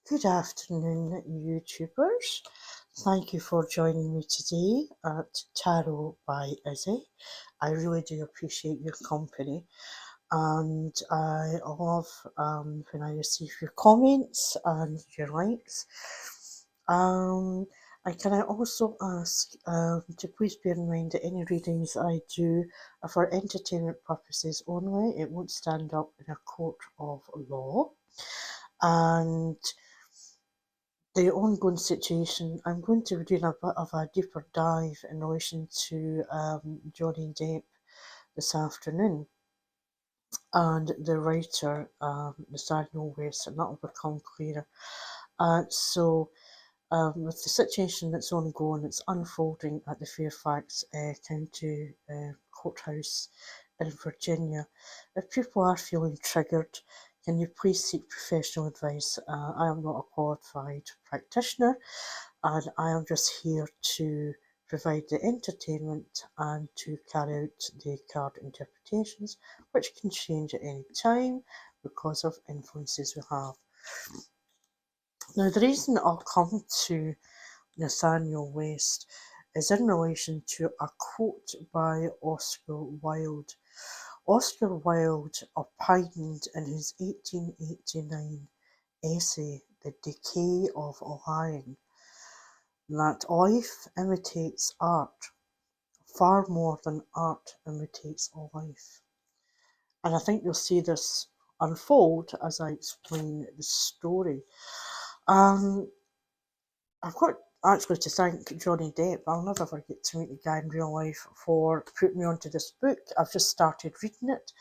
Good afternoon, YouTubers. Thank you for joining me today at Tarot by Izzy. I really do appreciate your company, and I love when I receive your comments and your likes. Um, and can I also ask to please bear in mind that any readings I do are for entertainment purposes only. It won't stand up in a court of law. And the ongoing situation, I'm going to be doing a bit of a deeper dive in relation to Johnny Depp this afternoon and the writer Nathanael West, and that will become clearer. With the situation that's ongoing, it's unfolding at the Fairfax County Courthouse in Virginia. If people are feeling triggered, can you please seek professional advice? I am not a qualified practitioner, and I am just here to provide the entertainment and to carry out the card interpretations, which can change at any time because of influences we have. Now, the reason I'll come to Nathanael West is in relation to a quote by Oscar Wilde. Oscar Wilde opined in his 1889 essay, The Decay of Lying, that life imitates art far more than art imitates life. And I think you'll see this unfold as I explain the story. I've got actually to thank Johnny Depp. I'll never forget to meet the guy in real life for putting me onto this book. I've just started reading it.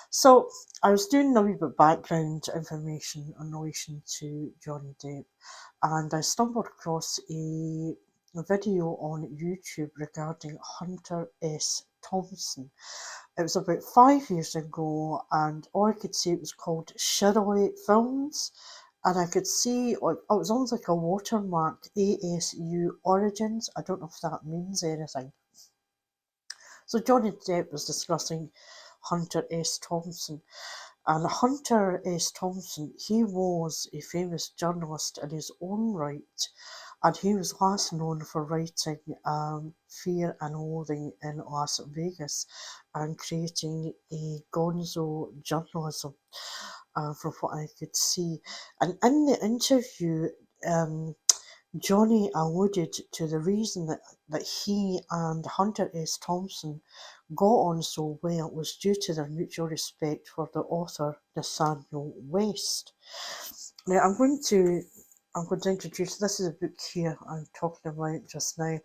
So I was doing a wee bit of background information in relation to Johnny Depp, and I stumbled across a video on YouTube regarding Hunter S. Thompson. It was about 5 years ago, and all I could see it was called Shirley Films, and I could see like it was almost like a watermark, ASU Origins. I don't know if that means anything. So Johnny Depp was discussing Hunter S. Thompson, and Hunter S. Thompson, he was a famous journalist in his own right, and he was last known for writing Fear and Loathing in Las Vegas and creating a gonzo journalism, from what I could see. And in the interview, um, Johnny alluded to the reason that he and Hunter S. Thompson got on so well was due to their mutual respect for the author Nathanael West. Now I'm going to introduce, this is a book here I'm talking about just now,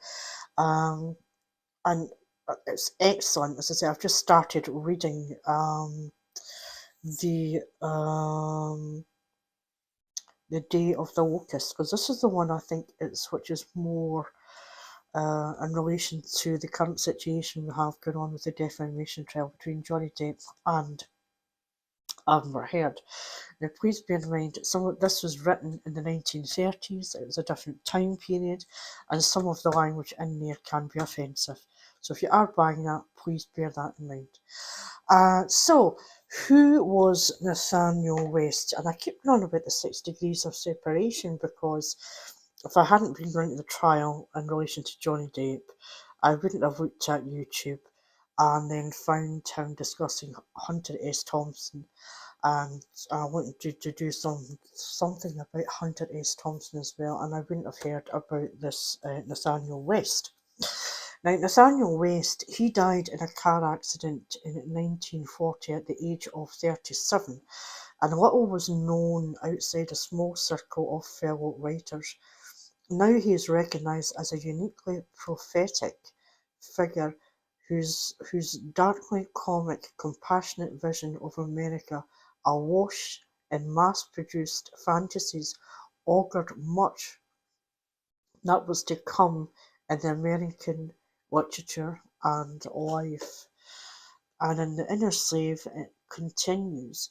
and it's excellent. As I say, I've just started reading the um, the Day of the Locust, because this is the one I think it's which is more in relation to the current situation we have going on with the defamation trial between Johnny Depp and Amber Heard. Now, please bear in mind, some of this was written in the 1930s. It was a different time period, and some of the language in there can be offensive. So, if you are buying that, please bear that in mind. So, who was Nathanael West? And I keep going on about the 6 degrees of separation because if I hadn't been going to the trial in relation to Johnny Depp, I wouldn't have looked at YouTube and then found him discussing Hunter S. Thompson, and I wanted to do something about Hunter S. Thompson as well, and I wouldn't have heard about this Nathanael West. Now, Nathanael West, he died in a car accident in 1940 at the age of 37, and little was known outside a small circle of fellow writers. Now he is recognised as a uniquely prophetic figure whose darkly comic, compassionate vision of America, awash in mass-produced fantasies, augured much that was to come in the American literature and life. And in The Inner Slave, it continues.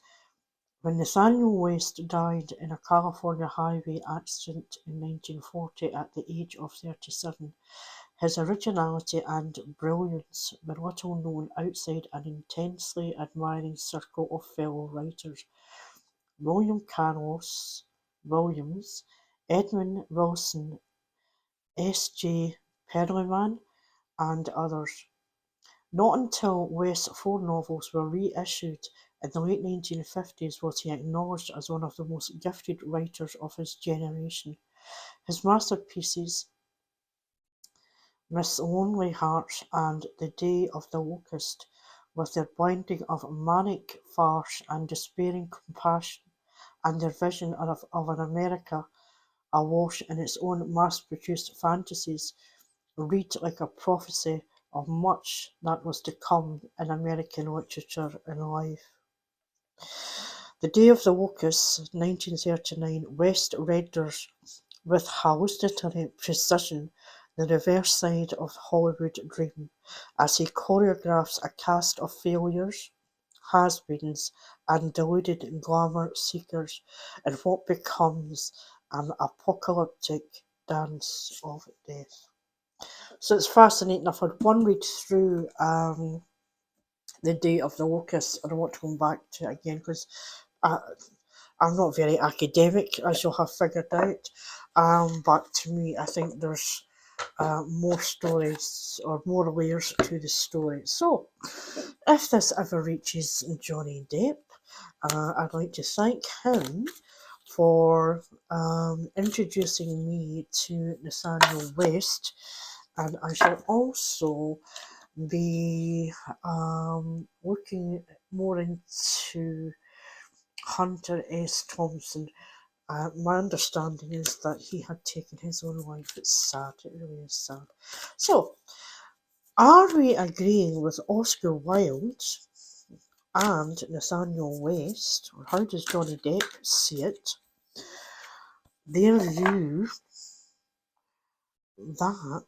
When Nathanael West died in a California highway accident in 1940 at the age of 37, his originality and brilliance were little known outside an intensely admiring circle of fellow writers. William Carlos, Williams, Edmund Wilson, S.J. Perelman, and others. Not until West's four novels were reissued in the late 1950s was he acknowledged as one of the most gifted writers of his generation. His masterpieces, Miss Lonely Hearts and The Day of the Locust, with their blending of manic farce and despairing compassion, and their vision of an America awash in its own mass-produced fantasies, read like a prophecy of much that was to come in American literature and life. The Day of the Locust, 1939, West renders with hallucinatory precision the reverse side of the Hollywood dream, as he choreographs a cast of failures, has-beens, and deluded glamour seekers in what becomes an apocalyptic dance of death. So it's fascinating. I've had one read through The Day of the Locust, and I want to come back to it again because I'm not very academic, as you'll have figured out. But to me, I think there's more stories or more layers to the story. So, if this ever reaches Johnny Depp, I'd like to thank him for introducing me to Nathanael West, and I shall also be looking more into Hunter S. Thomson. My understanding is that he had taken his own life. It's sad, it really is sad. So, are we agreeing with Oscar Wilde and Nathanael West, or how does Johnny Depp see it, their view that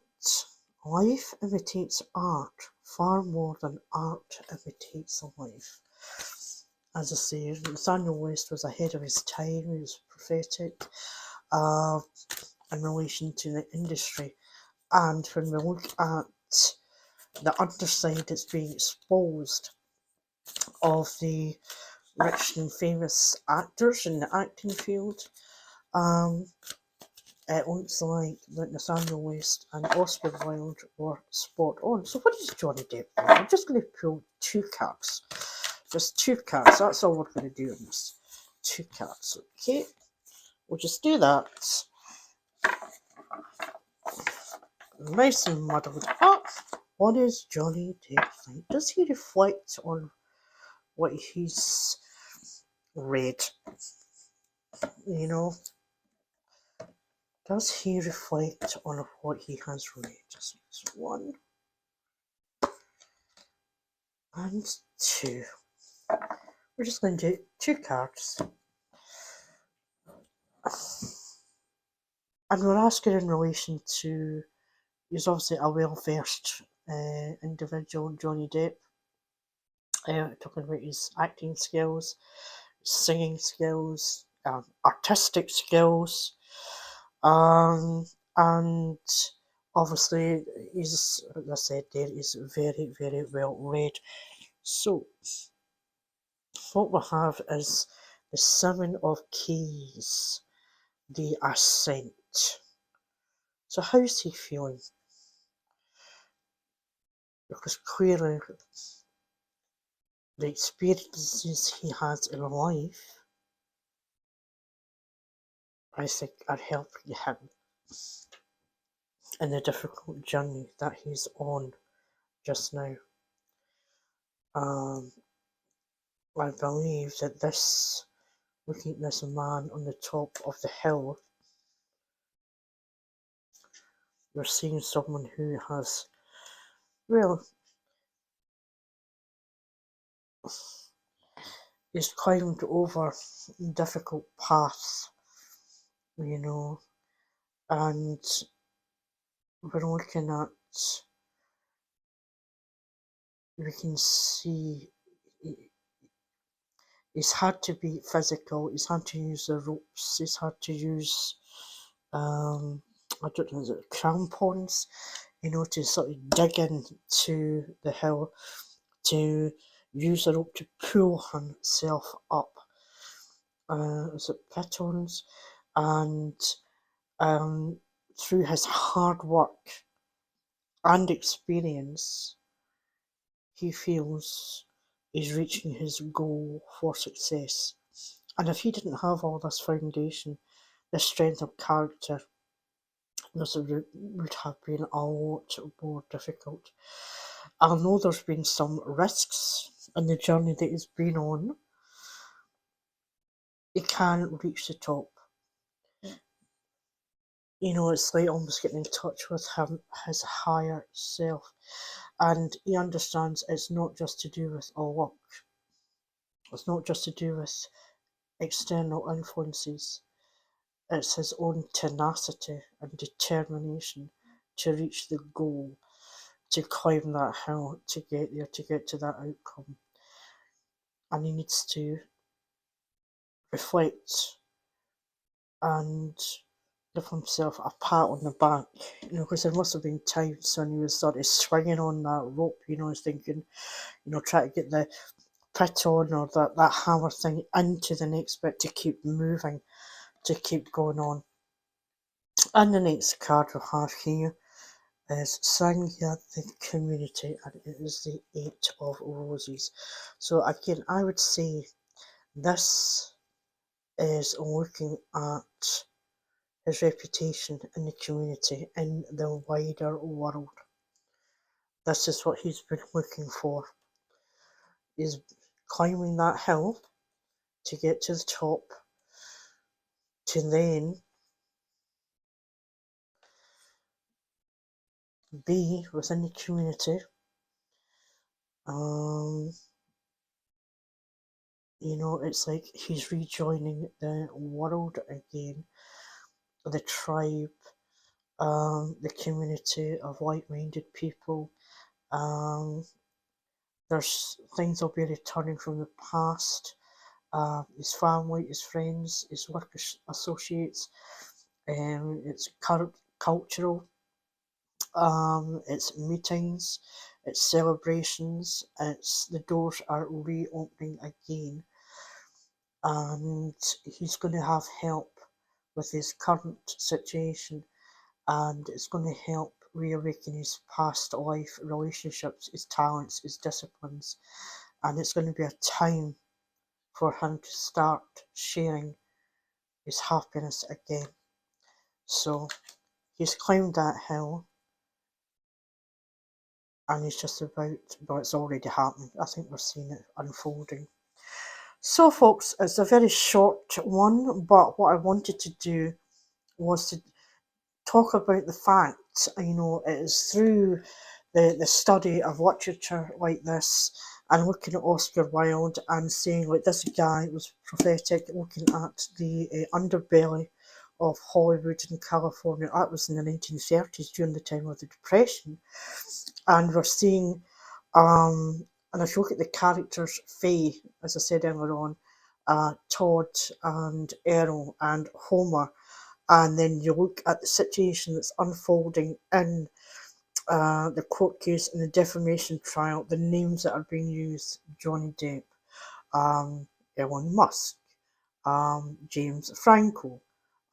life imitates art far more than art imitates life? As I say, Nathanael West was ahead of his time. He was prophetic in relation to the industry. And when we look at the underside that's being exposed of the rich and famous actors in the acting field, it looks like that Nathanael West and Oscar Wilde were spot on. So what is Johnny Depp? I'm just going to pull two cards. Just two cards. That's all we're going to do in this. Two cards. Okay. We'll just do that. Nice and muddled up. What is Johnny Depp think? Does he reflect on what he's read? You know? Does he reflect on what he has read? Just one and two. We're just going to do two cards. And we're asking in relation to, he's obviously a well-versed individual, Johnny Depp, talking about his acting skills, singing skills, artistic skills, and obviously he's, as I said there, he's very, very well read. So, what we have is the Seven of Keys, the Ascent. So how's he feeling? Because clearly the experiences he has in life, I think, are helping him in the difficult journey that he's on just now. I believe that this, looking at this man on the top of the hill, we're seeing someone who has, well, he's climbed over difficult paths, you know, and we're looking at, we can see he's had to be physical, he's had to use the ropes, he's had to use, I don't know, is it crampons, you know, to sort of dig into the hill, to use the rope to pull himself up. Is it pitons? and through his hard work and experience, he feels he's reaching his goal for success. And if he didn't have all this foundation, this strength of character, this would have been a lot more difficult. I know there's been some risks in the journey that he's been on. He can reach the top. You know, it's like almost getting in touch with his higher self. And he understands it's not just to do with luck. It's not just to do with external influences. It's his own tenacity and determination to reach the goal, to climb that hill, to get there, to get to that outcome. And he needs to reflect and give himself a pat on the back, you know, because there must have been times when he was sort of swinging on that rope, you know, he's thinking, you know, try to get the pit on or that hammer thing into the next bit to keep moving, to keep going on. And the next card we have here is Sangya the Community, and it is the Eight of Roses. So again, I would say this is looking at his reputation in the community, in the wider world. This is what he's been looking for. He's climbing that hill to get to the top, to then be within the community. You know, it's like he's rejoining the world again, the tribe, the community of like-minded people. There's things will be returning from the past. His family, his friends, his work associates. It's cultural. It's meetings. It's celebrations. It's the doors are reopening again, and he's going to have help with his current situation, and it's going to help reawaken his past life relationships, his talents, his disciplines, and it's going to be a time for him to start sharing his happiness again. So he's climbed that hill, and he's just about, well, it's already happening. I think we're seeing it unfolding. So folks, it's a very short one, but what I wanted to do was to talk about the fact, you know, it is through the study of literature like this and looking at Oscar Wilde and saying, like, this guy was prophetic, looking at the underbelly of Hollywood in California. That was in the 1930s, during the time of the Depression. And we're seeing, and if you look at the characters, Faye, as I said earlier on, Todd and Errol and Homer, and then you look at the situation that's unfolding in the court case and the defamation trial, the names that are being used: Johnny Depp, Elon Musk, James Franco.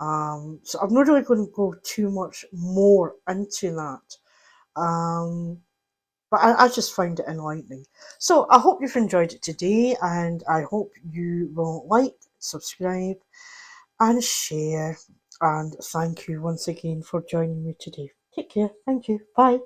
So I'm not really going to go too much more into that. But I just find it enlightening. So I hope you've enjoyed it today, and I hope you will like, subscribe, and share. And thank you once again for joining me today. Take care. Thank you. Bye.